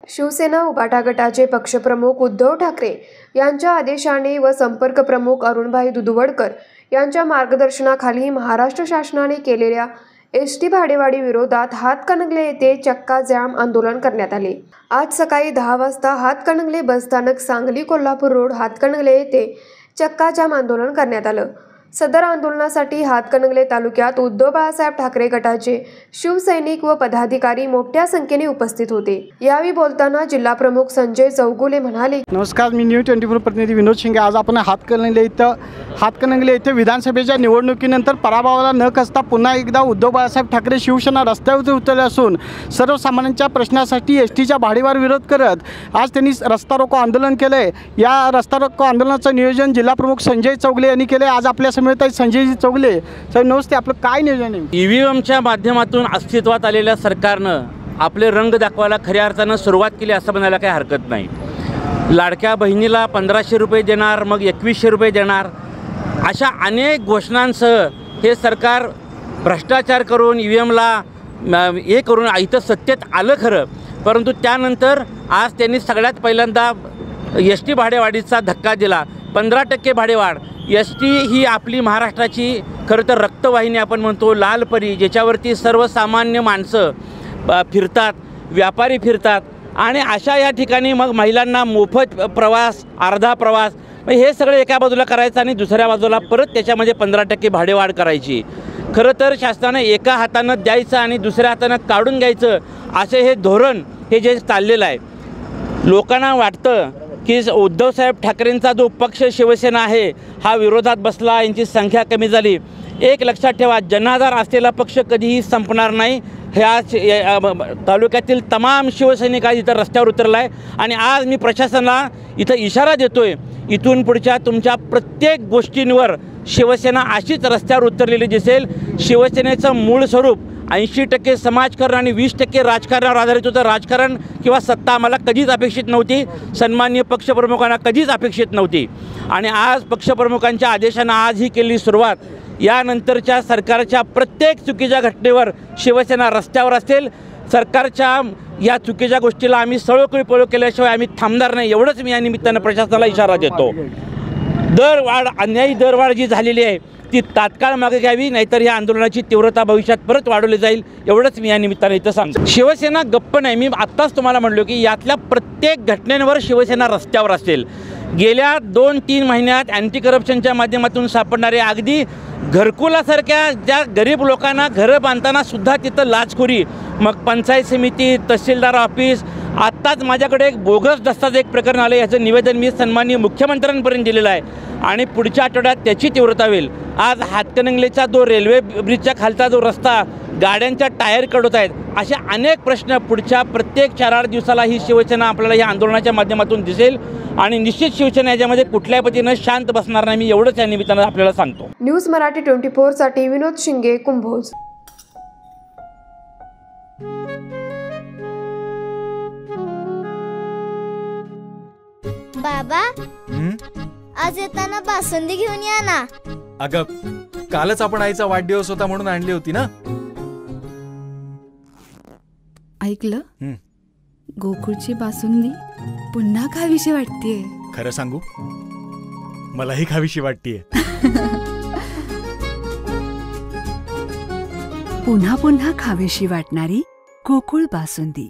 शिवसेना उभाटा गटाचे पक्षप्रमुख उद्धव ठाकरे यांच्या आदेशाने व संपर्क प्रमुख अरुणभाई दुधवडकर यांच्या मार्गदर्शनाखाली महाराष्ट्र शासनाने केलेल्या एसटी भाडेवाढी विरोधात हातकणंगले येथे चक्का जाम आंदोलन करण्यात आले। आज सकाळी 10 वाजता हातकणंगले बसस्थानक सांगली कोल्हापूर रोड हातकणंगले येथे चक्का जाम आंदोलन करण्यात आलं। सदर आंदोलनासाठी हातकणंगले तालुक्यात उद्धव बाळासाहेब ठाकरे गटाचे शिवसैनिक व पदाधिकारी मोठ्या संख्येने उपस्थित होते। यावेळी बोलताना जिल्हा प्रमुख संजय चौगुले म्हणाले, नमस्कार, मी न्यूज 24 प्रतिनिधी विनोद शिंगे। आज आपण हातकणंगले इथे विधानसभेच्या निवडणुकीनंतर पराभवाला न खचता पुन्हा एकदा उद्धव बाळासाहेब ठाकरे शिवसेना रस्त्यावर उतरले असून सर्वसामान्यांच्या प्रश्नासाठी एसटीच्या भाडेवाढ विरोध करत आज त्यांनी रस्ता रोको आंदोलन केले। या रस्ता रोको आंदोलनाचं नियोजन जिल्हा प्रमुख संजय चौगुले यांनी केले। आज आपल्या समेत आहे संजय चौगुले। सर नमस्ते, आपलं काय नियोजन आहे? ईव्हीएमच्या माध्यमातून अस्तित्वात आलेल्या सरकारनं आपले रंग दाखवायला खऱ्या अर्थानं सुरुवात केली असं म्हणायला काही हरकत नाही। लाडक्या बहिणीला 1500 रुपये देणार, मग 2100 रुपये देणार, अशा अनेक घोषणांसह हे सरकार भ्रष्टाचार करून ईव्हीएमला हे करून इथं सत्तेत आलं खरं, परंतु त्यानंतर आज त्यांनी सगळ्यात पहिल्यांदा एस टी भाडेवाढीचा धक्का दिला। 15% भाडेवाढ। एस टी ही आपली महाराष्ट्राची खरं तर रक्तवाहिनी आपण म्हणतो, लाल परी, ज्याच्यावरती सर्वसामान्य माणसं फिरतात, व्यापारी फिरतात आणि अशा या ठिकाणी मग महिलांना मोफत प्रवास, अर्धा प्रवास, हे सगळं एका बाजूला करायचं आणि दुसऱ्या बाजूला परत त्याच्यामध्ये 15% भाडेवाढ करायची। खरं तर शासनाने एका हातानं द्यायचं आणि दुसऱ्या हातानं काढून घ्यायचं असे हे धोरण हे जे चाललेलं आहे। लोकांना वाटतं की उद्धवसाहेब ठाकरेंचा जो पक्ष शिवसेना आहे हा विरोधात बसला, यांची संख्या कमी झाली। एक लक्षात ठेवा, जनाधार असलेला पक्ष कधीही संपणार नाही। ह्या तालुक्यातील तमाम शिवसैनिक आज इथं रस्त्यावर उतरला आहे आणि आज मी प्रशासनाला इथं इशारा देतोय, इथून पुढच्या तुमच्या प्रत्येक गोष्टींवर शिवसेना अशीच रस्त्यावर उतरलेली दिसेल। शिवसेनेचं मूळ स्वरूप 80% समाजकारण आणि 20% राजकारणावर आधारित होतं। राजकारण किंवा सत्ता आम्हाला कधीच अपेक्षित नव्हती, सन्माननीय पक्षप्रमुखांना कधीच अपेक्षित नव्हती आणि आज पक्षप्रमुखांच्या आदेशानं आज ही केलेली सुरुवात, यानंतरच्या सरकारच्या प्रत्येक चुकीच्या घटनेवर शिवसेना रस्त्यावर असेल। सरकारच्या या चुकीच्या गोष्टीला आम्ही सळोकळी पळो केल्याशिवाय आम्ही थांबणार नाही, एवढंच मी या निमित्तानं प्रशासनाला इशारा देतो। दरवाढ, अन्यायी दरवाढ जी झालेली आहे ती तात्काळ मागे घ्यावी, नाहीतर या आंदोलनाची तीव्रता भविष्यात परत वाढवली जाईल, एवढंच मी या निमित्तानं इथं सांगतो। शिवसेना गप्प नाही, मी आत्ताच तुम्हाला म्हणलो की यातल्या प्रत्येक घटनेवर शिवसेना रस्त्यावर असेल। गेल्या 2-3 महिन्यात अँटी करप्शनच्या माध्यमातून सापडणारे अगदी घरकुलासारख्या ज्या गरीब लोकांना घरं बांधताना सुद्धा तिथं लाचखोरी, मग पंचायत समिती, तहसीलदार ऑफिस, आत्ताच माझ्याकडे एक बोगस दस्तावेज एक प्रकरण आलं, याचं निवेदन मी सन्माननीय मुख्यमंत्र्यांपर्यंत दिलेलं आहे आणि पुढच्या आठवड्यात त्याची तीव्रता होईल। आज हातकणंगलेचा जो रेल्वे ब्रिजच्या खालचा जो रस्ता, गाड्यांच्या टायर कडत आहेत, असे अनेक प्रश्न पुढच्या प्रत्येक 4-8 दिवसाला ही शिवसेना आपल्याला या आंदोलनाच्या माध्यमातून दिसेल आणि निश्चित शिवसेना याच्यामध्ये कुठल्याही पद्धतीनं शांत बसणार नाही, मी एवढंच या निमित्तानं आपल्याला सांगतो। न्यूज मराठी 24 साठी विनोद शिंगे, कुंभोज। बाबा, आज येताना बासुंदी घेऊन या ना। अगं, कालच आपण आईचा वाढदिवस होता म्हणून आणली होती ना। ऐकलं, गोकुळची बासुंदी पुन्हा खावीशी वाटतेय। खरं सांगू, मलाही खावीशी वाटतेय। पुन्हा पुन्हा खावीशी वाटणारी गोकुळ बासुंदी।